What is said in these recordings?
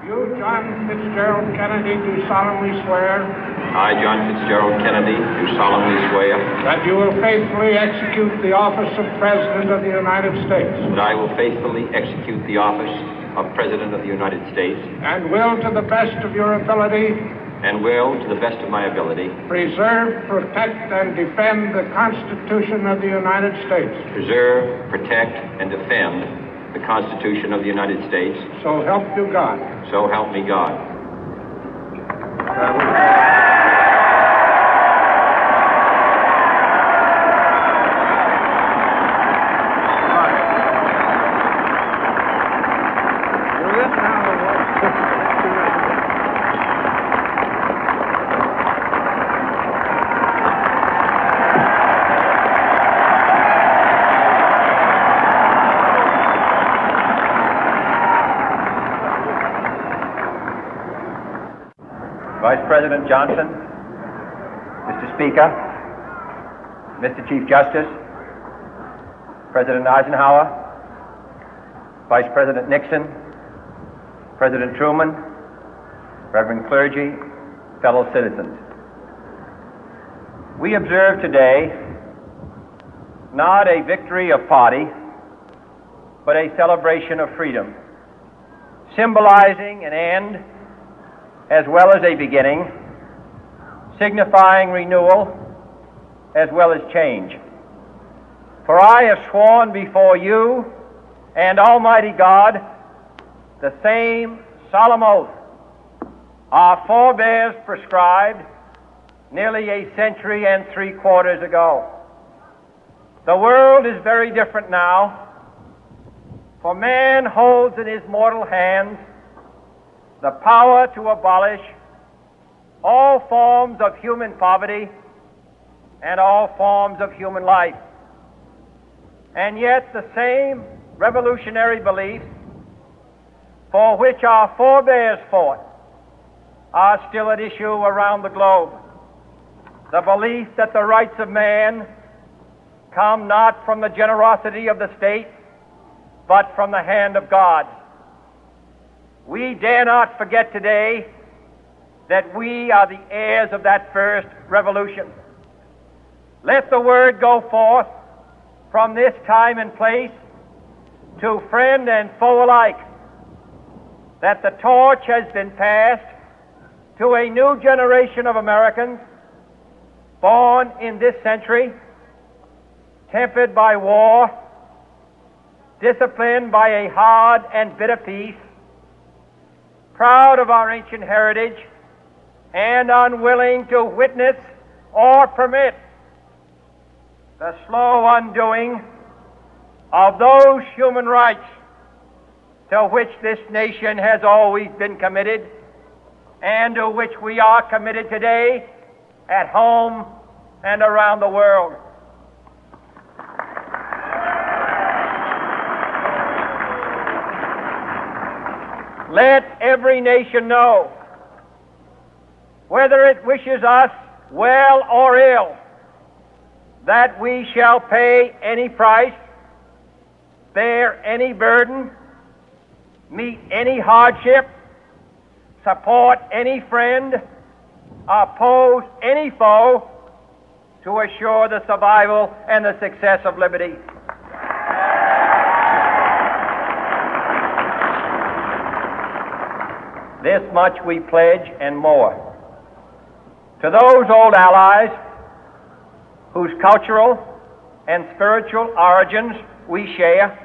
You, John Fitzgerald Kennedy, do solemnly swear I, John Fitzgerald Kennedy, do solemnly swear that you will faithfully execute the office of President of the United States that I will faithfully execute the office of President of the United States and will, to the best of your ability, and will, to the best of my ability, preserve, protect, and defend the Constitution of the United States. preserve, protect, and defend the Constitution of the United States. So help you God. So help me God. Vice President Johnson, Mr. Speaker, Mr. Chief Justice, President Eisenhower, Vice President Nixon, President Truman, Reverend clergy, fellow citizens. We observe today not a victory of party, but a celebration of freedom, symbolizing an end as well as a beginning, signifying renewal as well as change. For I have sworn before you and Almighty God the same solemn oath our forebears prescribed nearly a century and 3/4 ago. The world is very different now, for man holds in his mortal hands the power to abolish all forms of human poverty and all forms of human life. And yet the same revolutionary beliefs for which our forebears fought are still at issue around the globe. The belief that the rights of man come not from the generosity of the state, but from the hand of God. We dare not forget today that we are the heirs of that first revolution. Let the word go forth from this time and place to friend and foe alike that the torch has been passed to a new generation of Americans born in this century, tempered by war, disciplined by a hard and bitter peace, proud of our ancient heritage, and unwilling to witness or permit the slow undoing of those human rights to which this nation has always been committed and to which we are committed today at home and around the world. Let every nation know, whether it wishes us well or ill, that we shall pay any price, bear any burden, meet any hardship, support any friend, oppose any foe to assure the survival and the success of liberty. This much we pledge and more. To those old allies whose cultural and spiritual origins we share,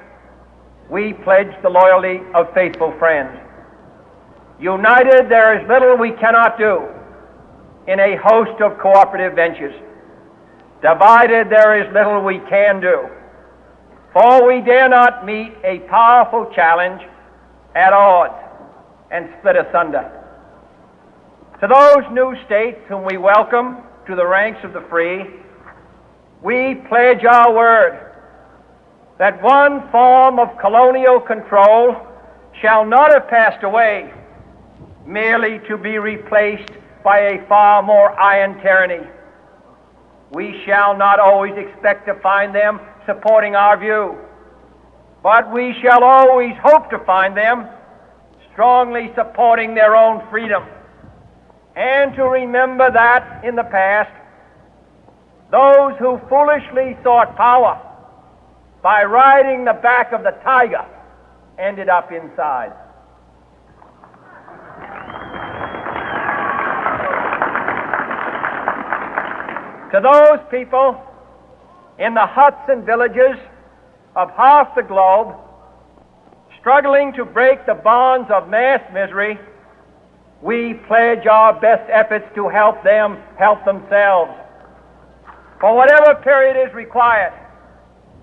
we pledge the loyalty of faithful friends. United, there is little we cannot do in a host of cooperative ventures. Divided, there is little we can do, for we dare not meet a powerful challenge at odds and split asunder. To those new states whom we welcome to the ranks of the free, we pledge our word that one form of colonial control shall not have passed away merely to be replaced by a far more iron tyranny. We shall not always expect to find them supporting our view, but we shall always hope to find them strongly supporting their own freedom, and to remember that in the past, those who foolishly sought power by riding the back of the tiger ended up inside. To those people in the huts and villages of half the globe struggling to break the bonds of mass misery, we pledge our best efforts to help them help themselves for whatever period is required,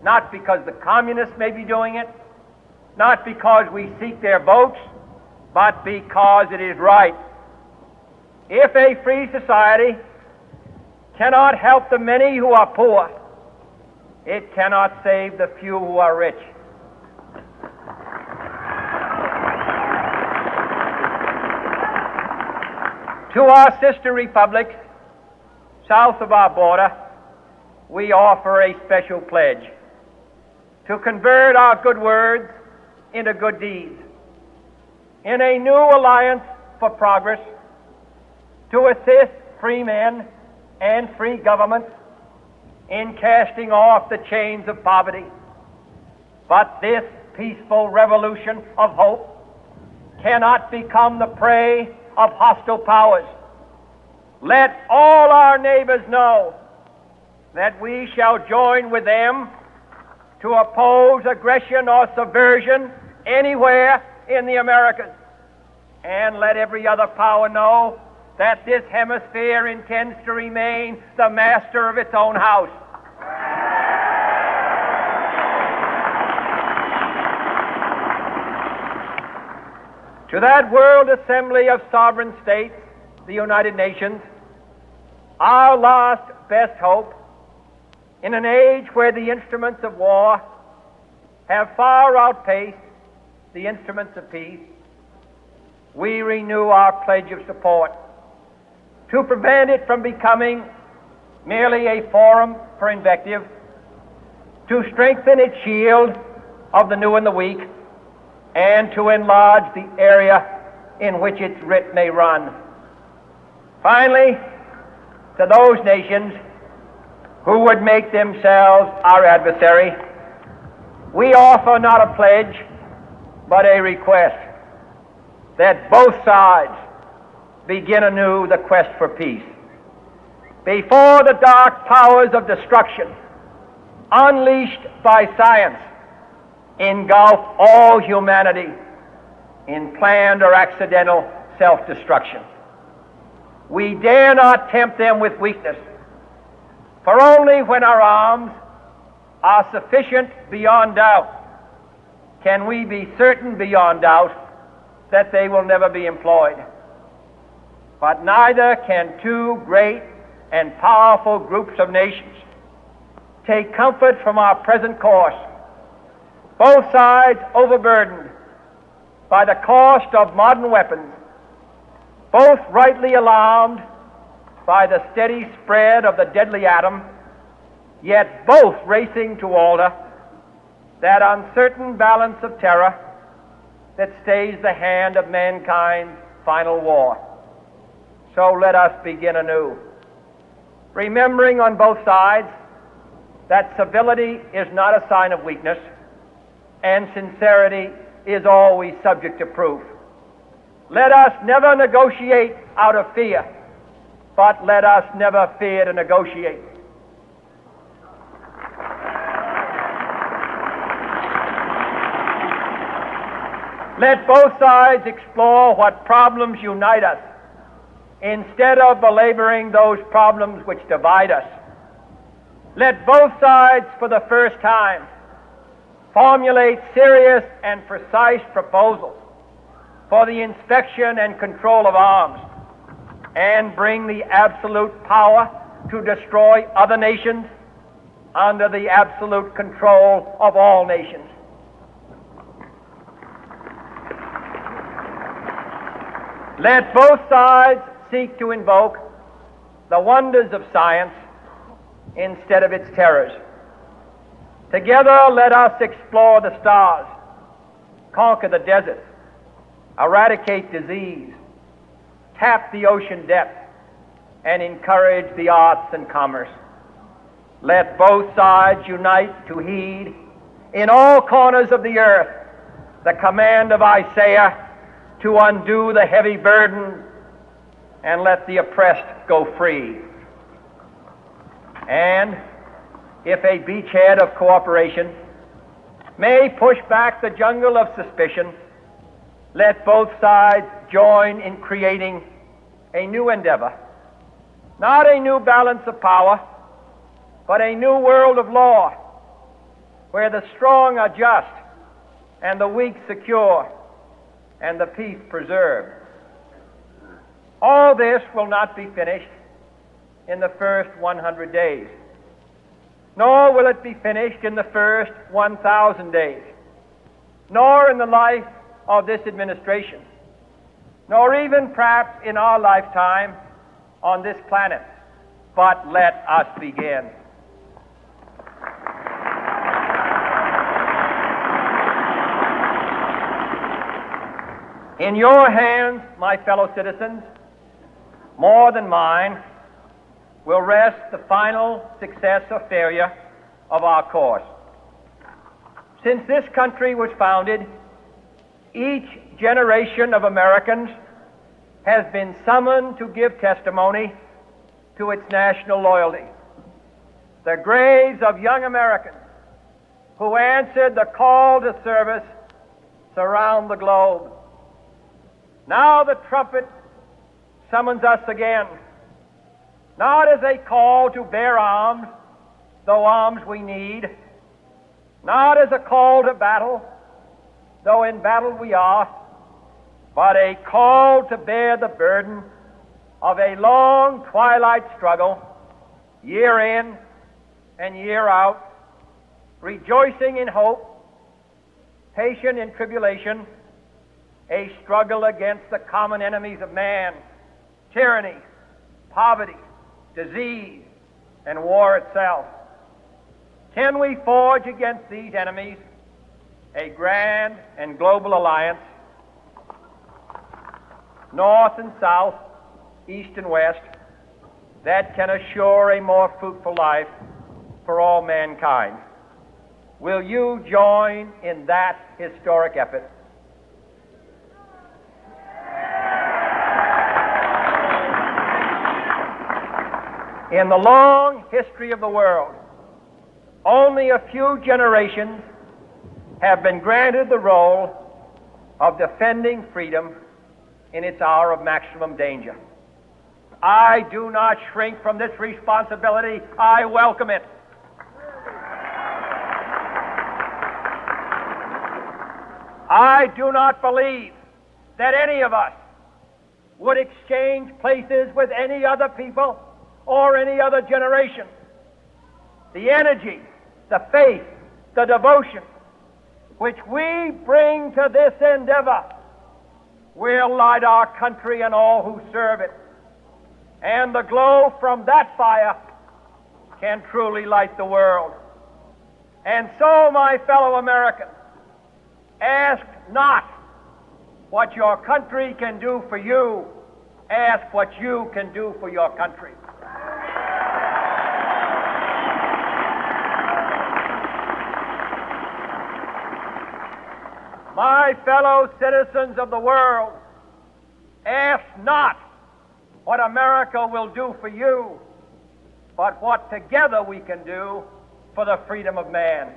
not because the communists may be doing it, not because we seek their votes, but because it is right. If a free society cannot help the many who are poor, it cannot save the few who are rich. To our sister republics south of our border, we offer a special pledge to convert our good words into good deeds, in a new alliance for progress, to assist free men and free governments in casting off the chains of poverty. But this peaceful revolution of hope cannot become the prey of hostile powers. Let all our neighbors know that we shall join with them to oppose aggression or subversion anywhere in the Americas. And let every other power know that this hemisphere intends to remain the master of its own house. To that World Assembly of Sovereign States, the United Nations, our last best hope, in an age where the instruments of war have far outpaced the instruments of peace, we renew our pledge of support to prevent it from becoming merely a forum for invective, to strengthen its shield of the new and the weak, and to enlarge the area in which its writ may run. Finally, to those nations who would make themselves our adversary, we offer not a pledge, but a request that both sides begin anew the quest for peace. Before the dark powers of destruction, unleashed by science, engulf all humanity in planned or accidental self-destruction, we dare not tempt them with weakness, for only when our arms are sufficient beyond doubt can we be certain beyond doubt that they will never be employed. But neither can two great and powerful groups of nations take comfort from our present course, both sides overburdened by the cost of modern weapons, both rightly alarmed by the steady spread of the deadly atom, yet both racing to alter that uncertain balance of terror that stays the hand of mankind's final war. So let us begin anew, remembering on both sides that civility is not a sign of weakness, and sincerity is always subject to proof. Let us never negotiate out of fear, but let us never fear to negotiate. Let both sides explore what problems unite us, instead of belaboring those problems which divide us. Let both sides, for the first time, formulate serious and precise proposals for the inspection and control of arms, and bring the absolute power to destroy other nations under the absolute control of all nations. Let both sides seek to invoke the wonders of science instead of its terrors. Together, let us explore the stars, conquer the deserts, eradicate disease, tap the ocean depth, and encourage the arts and commerce. Let both sides unite to heed in all corners of the earth the command of Isaiah to undo the heavy burden and let the oppressed go free. And if a beachhead of cooperation may push back the jungle of suspicion, let both sides join in creating a new endeavor, not a new balance of power, but a new world of law, where the strong are just and the weak secure and the peace preserved. All this will not be finished in the first 100 days, nor will it be finished in the first 1,000 days, nor in the life of this administration, nor even perhaps in our lifetime on this planet. But let us begin. In your hands, my fellow citizens, more than mine, will rest the final success or failure of our course. Since this country was founded, each generation of Americans has been summoned to give testimony to its national loyalty. The graves of young Americans who answered the call to service surround the globe. Now the trumpet summons us again, not as a call to bear arms, though arms we need, not as a call to battle, though in battle we are, but a call to bear the burden of a long twilight struggle, year in and year out, rejoicing in hope, patient in tribulation, a struggle against the common enemies of man, tyranny, poverty, disease, and war itself. Can we forge against these enemies a grand and global alliance, north and south, east and west, that can assure a more fruitful life for all mankind? Will you join in that historic effort? In the long history of the world, only a few generations have been granted the role of defending freedom in its hour of maximum danger. I do not shrink from this responsibility. I welcome it. I do not believe that any of us would exchange places with any other people or any other generation. The energy, the faith, the devotion which we bring to this endeavor will light our country and all who serve it. And the glow from that fire can truly light the world. And so, my fellow Americans, ask not what your country can do for you. Ask what you can do for your country. My fellow citizens of the world, ask not what America will do for you, but what together we can do for the freedom of man.